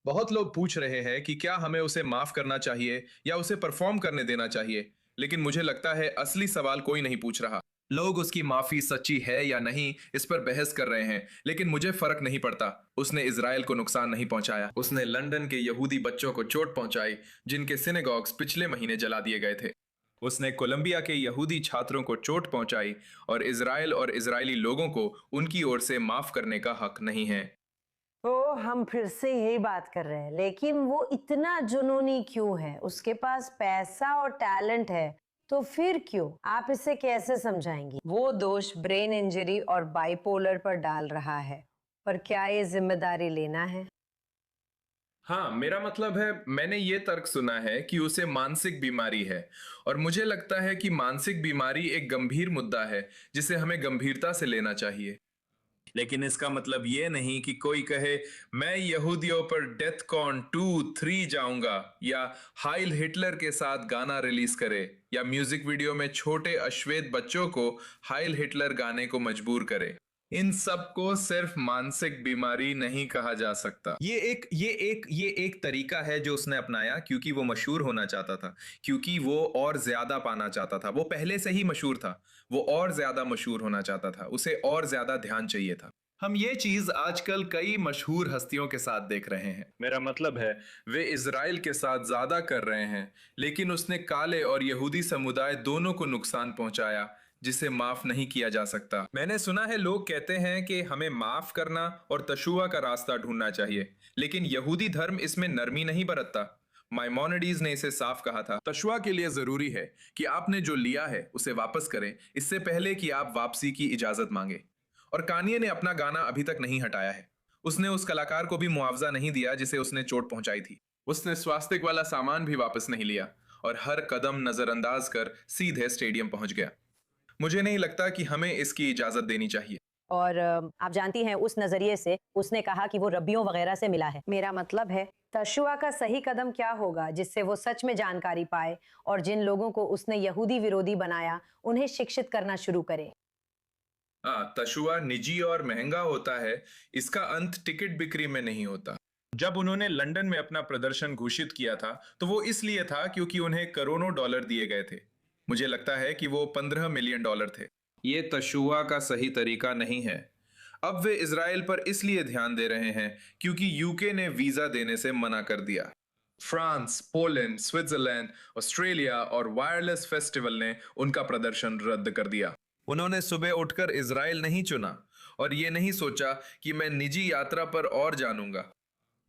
बहुत लोग पूछ रहे हैं कि क्या हमें उसे माफ करना चाहिए या उसे परफॉर्म करने देना चाहिए, लेकिन मुझे लगता है असली सवाल कोई नहीं पूछ रहा। लोग उसकी माफी सच्ची है या नहीं इस पर बहस कर रहे हैं, लेकिन मुझे फर्क नहीं पड़ता। उसने इजराइल को नुकसान नहीं पहुंचाया। उसने लंदन के यहूदी बच्चों को चोट पहुंचाई, जिनके सिनेगॉग्स पिछले महीने जला दिए गए थे। उसने कोलंबिया के यहूदी छात्रों को चोट पहुंचाई, और इजरायली लोगों को उनकी ओर से माफ करने का हक नहीं है। तो हम फिर से यही बात कर रहे हैं, लेकिन वो इतना जुनूनी क्यों है? उसके पास पैसा और टैलेंट है, तो फिर क्यों? आप इसे कैसे समझाएंगी? वो दोष ब्रेन इंजरी और बाइपोलर पर डाल रहा है, पर क्या ये जिम्मेदारी लेना है? हाँ, मेरा मतलब है, मैंने ये तर्क सुना है कि उसे मानसिक बीमारी है, और मुझे लगता है कि मानसिक बीमारी एक गंभीर मुद्दा है जिसे हमें गंभीरता से लेना चाहिए। लेकिन इसका मतलब ये नहीं कि कोई कहे मैं यहूदियों पर डेथ कॉन 2-3 जाऊंगा, या हाइल हिटलर के साथ गाना रिलीज करे, या म्यूजिक वीडियो में छोटे अश्वेत बच्चों को हाइल हिटलर गाने को मजबूर करे। इन सब को सिर्फ मानसिक बीमारी नहीं कहा जा सकता। ये एक तरीका है जो उसने अपनाया क्योंकि वो मशहूर होना चाहता था, क्योंकि वो और ज्यादा पाना चाहता था। वो पहले से ही मशहूर था, वो और ज्यादा मशहूर होना चाहता था, उसे और ज्यादा ध्यान चाहिए था। हम ये चीज आजकल कई मशहूर हस्तियों के साथ देख रहे हैं। मेरा मतलब है, वे इजराइल के साथ ज्यादा कर रहे हैं, लेकिन उसने काले और यहूदी समुदाय दोनों को नुकसान पहुंचाया, जिसे माफ नहीं किया जा सकता। मैंने सुना है लोग कहते हैं कि हमें माफ करना और तशुआ का रास्ता ढूंढना चाहिए, लेकिन यहूदी धर्म इसमें नरमी नहीं बरतता। माइमोनिडीज ने इसे साफ कहा था, तशुआ के लिए जरूरी है कि आपने जो लिया है उसे वापस करें, इससे पहले कि आप वापसी की इजाजत मांगे। और कानिये ने अपना गाना अभी तक नहीं हटाया है। उसने उस कलाकार को भी मुआवजा नहीं दिया जिसे उसने चोट पहुंचाई थी। उसने स्वास्तिक वाला सामान भी वापस नहीं लिया, और हर कदम नजरअंदाज कर सीधे स्टेडियम पहुंच गया। मुझे नहीं लगता कि हमें इसकी इजाजत देनी चाहिए। और आप जानती हैं, उस नजरिए से उसने कहा कि वो रब्बियों वगैरह से मिला है। मेरा मतलब है, तशुआ का सही कदम क्या होगा जिससे वो सच में जानकारी पाए और जिन लोगों को उसने यहूदी विरोधी बनाया उन्हें शिक्षित करना शुरू करे। हाँ, तशुआ निजी और महंगा होता है। इसका अंत टिकट बिक्री में नहीं होता। जब उन्होंने लंदन में अपना प्रदर्शन घोषित किया था, तो वो इसलिए था क्योंकि उन्हें करोड़ों डॉलर दिए गए थे। मुझे लगता है कि वो 15 मिलियन डॉलर थे। ये तशुआ का सही तरीका नहीं है। अब वे इजराइल पर इसलिए ध्यान दे रहे हैं क्योंकि यूके ने वीजा देने से मना कर दिया। फ्रांस, पोलैंड, स्विट्जरलैंड, ऑस्ट्रेलिया और वायरलेस फेस्टिवल ने उनका प्रदर्शन रद्द कर दिया। उन्होंने सुबह उठकर इजराइल नहीं चुना, और ये नहीं सोचा कि मैं निजी यात्रा पर और जानूंगा।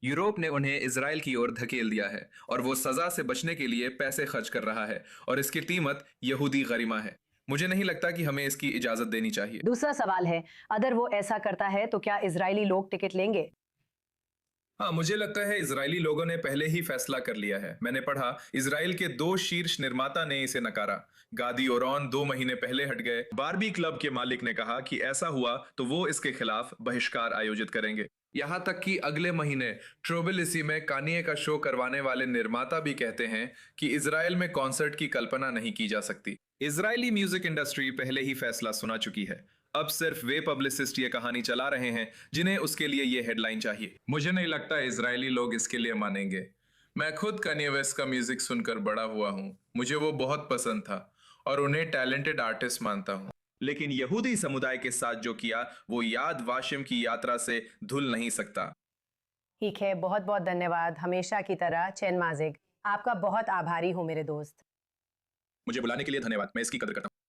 यूरोप ने उन्हें इजराइल की ओर धकेल दिया है, और वो सजा से बचने के लिए पैसे खर्च कर रहा है, और इसकी कीमत यहूदी गरिमा है। मुझे नहीं लगता कि हमें इसकी इजाजत देनी चाहिए। दूसरा सवाल है, अगर वो ऐसा करता है तो क्या इजरायली लोग टिकट लेंगे? हाँ, मुझे लगता है इजरायली लोगों ने पहले ही फैसला कर लिया है। मैंने पढ़ा इजराइल के 2 शीर्ष निर्माता ने इसे नकारा। गादी ओरॉन 2 महीने पहले हट गए। बारबी क्लब के मालिक ने कहा कि ऐसा हुआ तो वो इसके खिलाफ बहिष्कार आयोजित करेंगे। यहाँ तक कि अगले महीने ट्रोबिलिसी में कानिये का शो करवाने वाले निर्माता भी कहते हैं कि इजराइल में कॉन्सर्ट की कल्पना नहीं की जा सकती। इजरायली म्यूजिक इंडस्ट्री पहले ही फैसला सुना चुकी है। अब सिर्फ वे पब्लिसिस्ट ये कहानी चला रहे हैं जिन्हें उसके लिए ये हेडलाइन चाहिए। मुझे नहीं लगता इजरायली लोग इसके लिए मानेंगे। मैं खुद कन्ये वेस्ट का म्यूजिक सुनकर बड़ा हुआ हूँ। मुझे वो बहुत पसंद था, और उन्हें टैलेंटेड आर्टिस्ट मानता हूँ। लेकिन यहूदी समुदाय के साथ जो किया, वो याद वाशिम की यात्रा से धुल नहीं सकता। ठीक है, बहुत बहुत धन्यवाद। हमेशा की तरह चैन माजिक, आपका बहुत आभारी हूँ मेरे दोस्त। मुझे बुलाने के लिए धन्यवाद, मैं इसकी कदर करता हूँ।